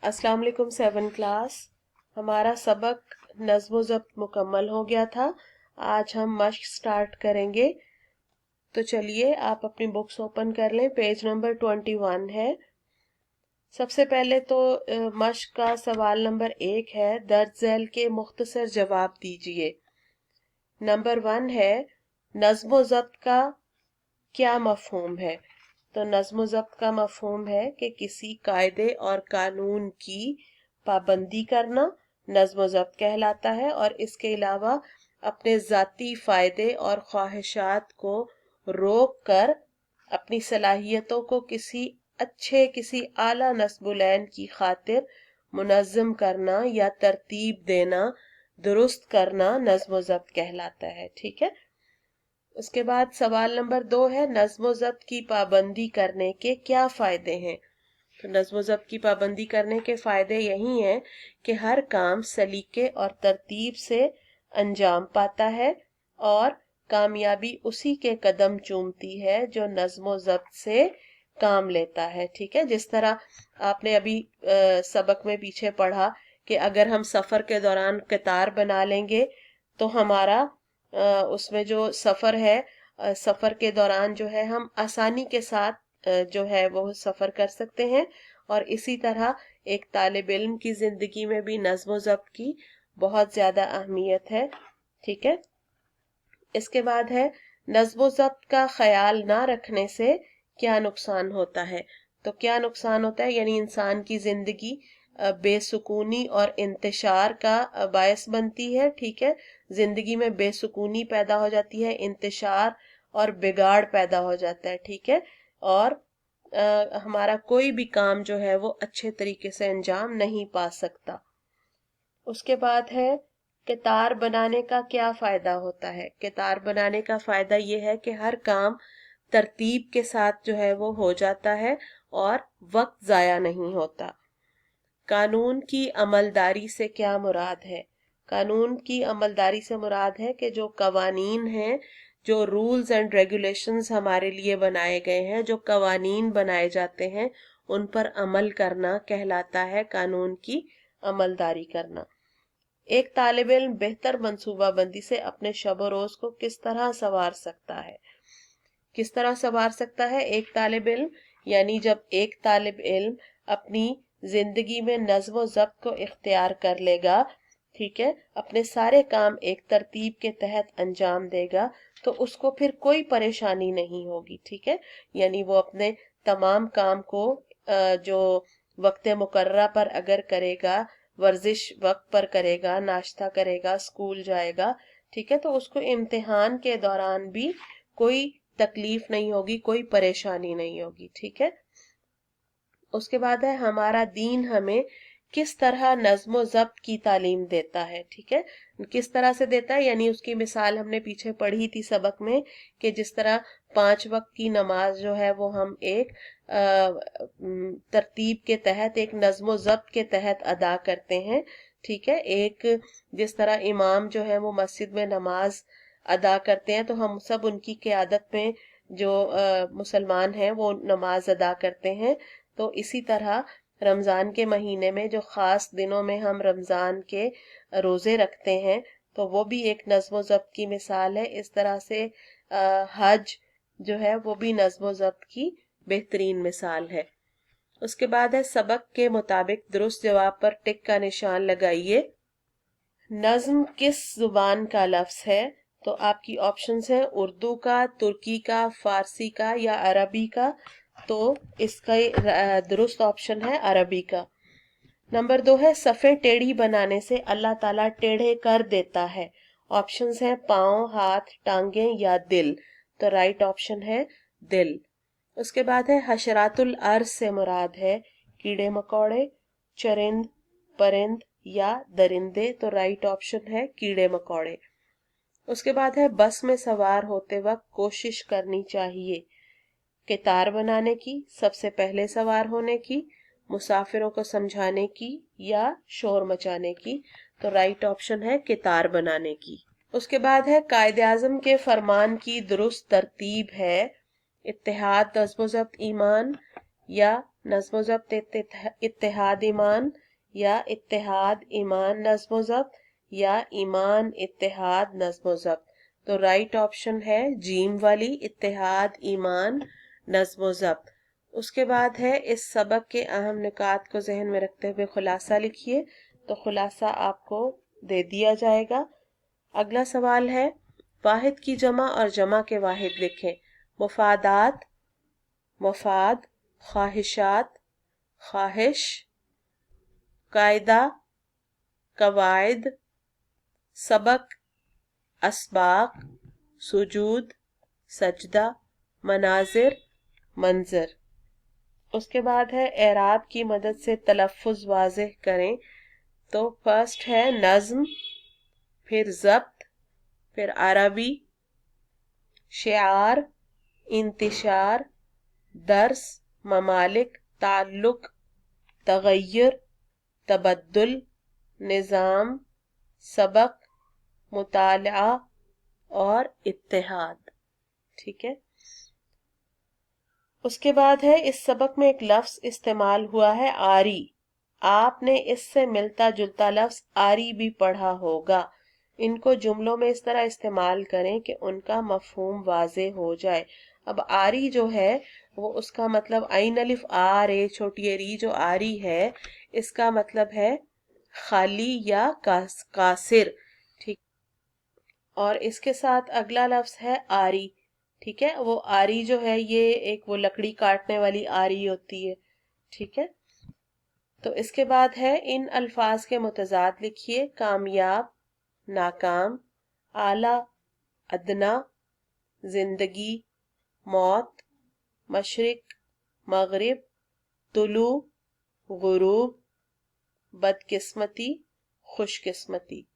अस्सलाम वालेकुम 7 क्लास। हमारा सबक नज़्म ज़ब्त मुकम्मल हो गया था। आज हम मश्क स्टार्ट करेंगे। तो चलिए आप अपनी बुक्स ओपन कर लें। पेज नंबर 21 है। सबसे पहले तो मश्क का सवाल नंबर 1 है, दर्ज झैल के मुख्तसर जवाब दीजिए। नंबर 1 है, नज़्म ज़ब्त का क्या मफ़हूम है? तो नज़्म ज़ब्त का मफ़हूम है कि किसी कायदे और कानून की पाबंदी करना नज़्म ज़ब्त कहलाता है, और इसके अलावा अपने ज़ाती फ़ायदे और ख्वाहिशात को रोक कर अपनी सलाहियतों को किसी आला नस्बुलैन की खातिर मुनज़्ज़म करना या तरतीब देना, दुरुस्त करना नज़्म ज़ब्त कहलाता है। ठीक है। उसके बाद सवाल नंबर 2 है, नज़्म ज़ब्त की पाबंदी करने के क्या फायदे हैं? तो नज़्म ज़ब्त की पाबंदी करने के फायदे यही हैं कि हर काम सलीके और तरतीब से अंजाम पाता है और कामयाबी उसी के कदम चूमती है जो नज़्म ज़ब्त से काम लेता है। ठीक है। जिस तरह आपने अभी सबक में पीछे पढ़ा कि अगर हम सफ़र के दौरान कतार बना लेंगे तो हमारा उसमें जो सफ़र है, सफ़र के दौरान जो है हम आसानी के साथ जो है वो सफ़र कर सकते हैं। और इसी तरह एक तालिब इल्म की ज़िंदगी में भी नज़्म ज़ब्त की बहुत ज़्यादा अहमियत है। ठीक है। इसके बाद है, नज़्म ज़ब्त का ख्याल ना रखने से क्या नुकसान होता है? तो क्या नुकसान होता है, यानी इंसान की ज़िंदगी बेसुकूनी और इंतशार का बायस बनती है। ठीक है। जिंदगी में बेसुकूनी पैदा हो जाती है, इंतशार और बिगाड़ पैदा हो जाता है। ठीक है। और हमारा कोई भी काम जो है वो अच्छे तरीके से अंजाम नहीं पा सकता। उसके बाद है, कितार बनाने का क्या फायदा होता है? कितार बनाने का फायदा ये है कि हर काम तरतीब के साथ जो है वो हो जाता है और वक्त जाया नहीं होता। कानून की अमलदारी से क्या मुराद है? कानून की अमलदारी से मुराद है कि जो कवानीन हैं, जो रूल्स एंड रेगुलेशंस हमारे लिए बनाए गए हैं, जो कवानीन बनाए जाते हैं, उन पर अमल करना कहलाता है कानून की अमलदारी करना। एक तालिब इल्म बेहतर मंसूबाबंदी से अपने शब रोज को किस तरह संवार सकता है? किस तरह संवार सकता है एक तालिब इल्म? यानी जब एक तालिब इल्म अपनी जिंदगी में नज़्म ज़ब्त को इख्तियार कर लेगा, ठीक है, अपने सारे काम एक तरतीब के तहत अंजाम देगा, तो उसको फिर कोई परेशानी नहीं होगी। ठीक है। यानी वो अपने तमाम काम को जो वक्त मुकर्रा पर अगर करेगा, वर्जिश वक्त पर करेगा, नाश्ता करेगा, स्कूल जाएगा, ठीक है, तो उसको इम्तिहान के दौरान भी कोई तकलीफ नहीं होगी, कोई परेशानी नहीं होगी। ठीक है। उसके बाद है, हमारा दीन हमें किस तरह नज़्म ज़ब्त की तालीम देता है? ठीक है। किस तरह से देता है, यानी उसकी मिसाल हमने पीछे पढ़ी थी सबक में कि जिस तरह 5 वक्त की नमाज जो है वो हम एक तरतीब के तहत, एक नज़्म ज़ब्त के तहत अदा करते हैं। ठीक है। एक जिस तरह इमाम जो है वो मस्जिद में नमाज अदा करते हैं, तो हम सब उनकी क़यादत में जो मुसलमान हैं वो नमाज अदा करते हैं। तो इसी तरह रमज़ान के महीने में जो ख़ास दिनों में हम रमज़ान के रोज़े रखते हैं, तो वो भी एक नज़्म ज़ब्त की मिसाल है। इस तरह से हज जो है वो भी नज़्म ज़ब्त की बेहतरीन मिसाल है। उसके बाद है, सबक के मुताबिक दुरुस्त जवाब पर टिक का निशान लगाइए। नज़्म किस जुबान का लफ्ज़ है? तो आपकी ऑप्शंस हैं उर्दू का, तुर्की का, फारसी का या अरबी का। तो इसका दुरुस्त ऑप्शन है अरबी का। नंबर 2 है, सफ़े टेढ़ी बनाने से अल्लाह ताला टेढ़े कर देता है। ऑप्शंस हैं पाँव, हाथ, टांगे या दिल। तो राइट ऑप्शन है दिल। उसके बाद है, हशरातुल अर्ज से मुराद है कीड़े मकोड़े, चरिंद, परिंद या दरिंदे। तो राइट ऑप्शन है कीड़े मकोड़े। उसके बाद है, बस में सवार होते वक्त कोशिश करनी चाहिए कितार बनाने की, सबसे पहले सवार होने की, मुसाफिरों को समझाने की या शोर मचाने की। तो राइट ऑप्शन है कितार बनाने की। उसके बाद है, कायदे आज़म के फरमान की दुरुस्त तरतीब है इत्तेहाद, नज़्म ज़ब्त, ईमान या नज्म ज़ब्त इत्तेहाद ईमान या इत्तेहाद ईमान नज्म ज़ब्त या ईमान इत्तेहाद नज्म ज़ब्त। तो राइट ऑप्शन है जीम वाली, इत्तेहाद ईमान नज्म ज़ब्त। उसके बाद है इस सबक के अहम नुकात को जहन में रखते हुए खुलासा लिखिए। तो खुलासा आपको दे दिया जाएगा। अगला सवाल है वाहिद की जमा और जमा के वाहिद लिखें। मुफादात, मुफाद, ख्वाहिशात, ख्वाहिश, कायदा, कवायद, सबक, असबाक, सुजूद, सजदा, मनाजिर, मंजर। उसके बाद है एराब की मदद से तलफ़ुज़ वाज़ेह करें। तो फर्स्ट है नज़्म, फिर ज़ब्त, फिर अरबी, शिआर, इंतिशार, दर्स, ममालिक, ताल्लुक, तगय्युर, तबद्दुल, निज़ाम, सबक, मुताला और इत्तेहाद। ठीक है। उसके बाद है इस सबक में एक लफ्ज इस्तेमाल हुआ है आरी। आपने इससे मिलता जुलता लफ्ज आरी भी पढ़ा होगा। इनको जुमलों में इस तरह इस्तेमाल करें कि उनका मफहूम वाज़े हो जाए। अब आरी जो है वो उसका मतलब आइन अलिफ आ रे छोटी री जो आरी है इसका मतलब है खाली या कासिर। ठीक। और इसके साथ अगला लफ्ज है आरी। ठीक है। वो आरी जो है ये एक वो लकड़ी काटने वाली आरी होती है। ठीक है। तो इसके बाद है इन अल्फाज के मुतजाद लिखिए। कामयाब, नाकाम, आला, अदना, जिंदगी, मौत, मशरिक, मगरिब, तुलू, गुरूब, बदकिस्मती, खुशकिस्मती।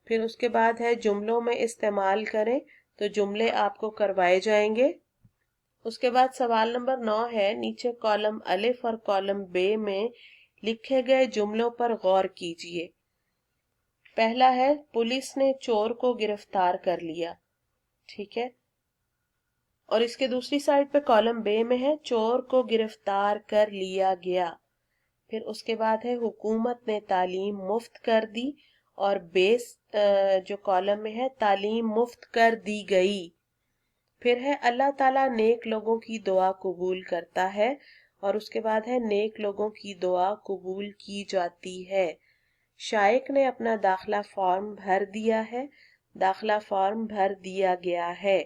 फिर उसके बाद है जुमलों में इस्तेमाल करें। तो जुमले आपको करवाए जाएंगे। उसके बाद सवाल नंबर 9 है नीचे कॉलम अलिफ और कॉलम बे में लिखे गए जुमलों पर गौर कीजिए। पहला है पुलिस ने चोर को गिरफ्तार कर लिया। ठीक है। और इसके दूसरी साइड पे कॉलम बे में है चोर को गिरफ्तार कर लिया गया। फिर उसके बाद है हुकूमत ने तालीम मुफ्त कर दी। और बेस जो कॉलम में है तालीम मुफ्त कर दी गई। फिर है अल्लाह ताला नेक लोगों की दुआ कबूल करता है। और उसके बाद है नेक लोगों की दुआ कबूल की जाती है। शाइक ने अपना दाखिला फॉर्म भर दिया है। दाखिला फॉर्म भर दिया गया है।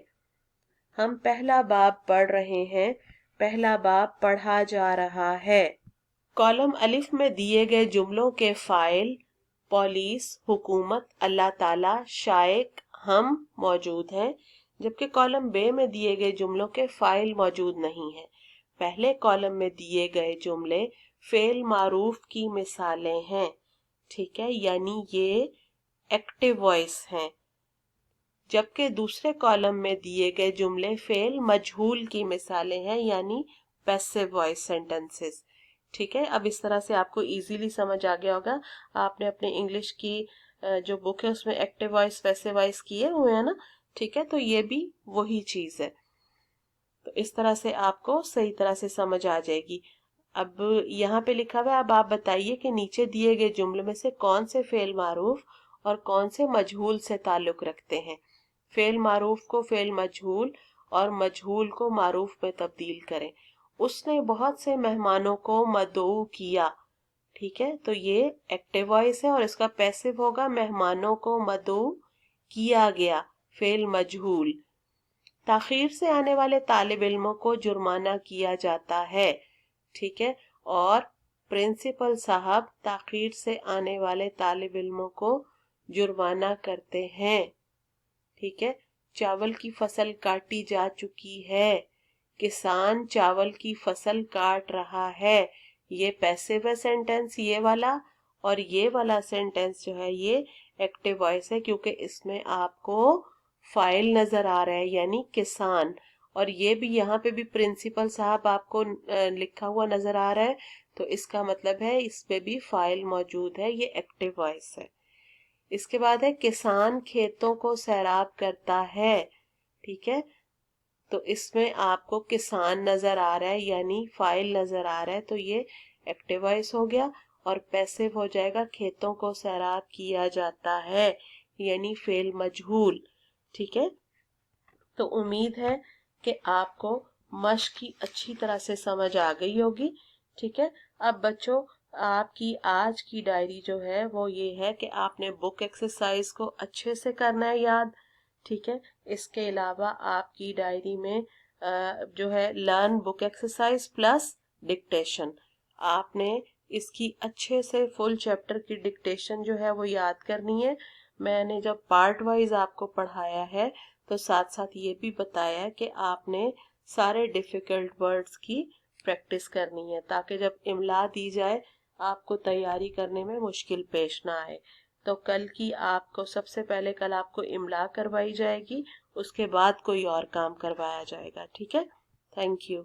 हम पहला बाब पढ़ रहे हैं। पहला बाब पढ़ा जा रहा है। कॉलम अलिफ में दिए गए जुमलों के फाइल पुलिस, हुकूमत, अल्लाह ताला, शाइक, हम मौजूद हैं। जबकि कॉलम बे में दिए गए जुमलों के फाइल मौजूद नहीं है। पहले कॉलम में दिए गए जुमले फेल मारूफ की मिसालें हैं। ठीक है। यानी ये एक्टिव वॉइस हैं। जबकि दूसरे कॉलम में दिए गए जुमले फेल मजहूल की मिसालें हैं यानी पैसिव वॉइस सेंटेंसेस। ठीक है। अब इस तरह से आपको इजीली समझ आ गया होगा। आपने अपने इंग्लिश की जो बुक है उसमें एक्टिव वॉइस पैसिव वॉइस किए हुए हैं ना। ठीक है। तो ये भी वही चीज है। तो इस तरह से आपको सही तरह से समझ आ जाएगी। अब यहाँ पे लिखा हुआ है अब आप बताइए कि नीचे दिए गए जुमले में से कौन से फेल मारूफ और कौन से मजहूल से ताल्लुक रखते हैं। फेल मारूफ को फेल मजहूल और मजहूल को मारूफ में तब्दील करें। उसने बहुत से मेहमानों को मदऊ किया। ठीक है। तो ये एक्टिव वॉइस है और इसका पैसिव होगा मेहमानों को मदऊ किया गया फेल मजहूल। ताखीर से आने वाले तालिब इल्मों को जुर्माना किया जाता है। ठीक है। और प्रिंसिपल साहब ताखीर से आने वाले तालिब इल्मों को जुर्माना करते हैं। ठीक है। चावल की फसल काटी जा चुकी है। किसान चावल की फसल काट रहा है। ये पैसिव है सेंटेंस ये वाला। और ये वाला सेंटेंस जो है ये एक्टिव वॉइस है क्योंकि इसमें आपको फाइल नजर आ रहा है यानी किसान। और ये भी यहाँ पे भी प्रिंसिपल साहब आपको लिखा हुआ नजर आ रहा है। तो इसका मतलब है इस पे भी फाइल मौजूद है। ये एक्टिव वॉइस है। इसके बाद है किसान खेतों को सैराब करता है। ठीक है। تو اس میں آپ کو کسان نظر آ رہا ہے یعنی فائل نظر آ رہا ہے، تو یہ ایکٹیو وائس ہو گیا، اور پیسیو ہو جائے گا کھیتوں کو سیراب کیا جاتا ہے یعنی فعل مجہول. ٹھیک ہے، تو امید ہے کہ آپ کو مشق کی اچھی طرح سے سمجھ آ گئی ہوگی. ٹھیک ہے، اب بچوں آپ کی آج کی ڈائری جو ہے وہ یہ ہے کہ آپ نے بک ایکسرسائز کو اچھے سے کرنا ہے یاد. ٹھیک ہے، اس کے علاوہ آپ کی ڈائری میں جو ہے لرن بک ایکسرسائز پلس ڈکٹیشن، آپ نے اس کی اچھے سے فل چیپٹر کی ڈکٹیشن جو ہے وہ یاد کرنی ہے. میں نے جب پارٹ وائز آپ کو پڑھایا ہے تو ساتھ ساتھ یہ بھی بتایا ہے کہ آپ نے سارے ڈیفیکلٹ ورڈز کی پریکٹس کرنی ہے تاکہ جب املا دی جائے آپ کو تیاری کرنے میں مشکل پیش نہ آئے. تو کل کی آپ کو سب سے پہلے کل آپ کو املا کروائی جائے گی، اس کے بعد کوئی اور کام کروایا جائے گا. ٹھیک ہے، تھینک یو.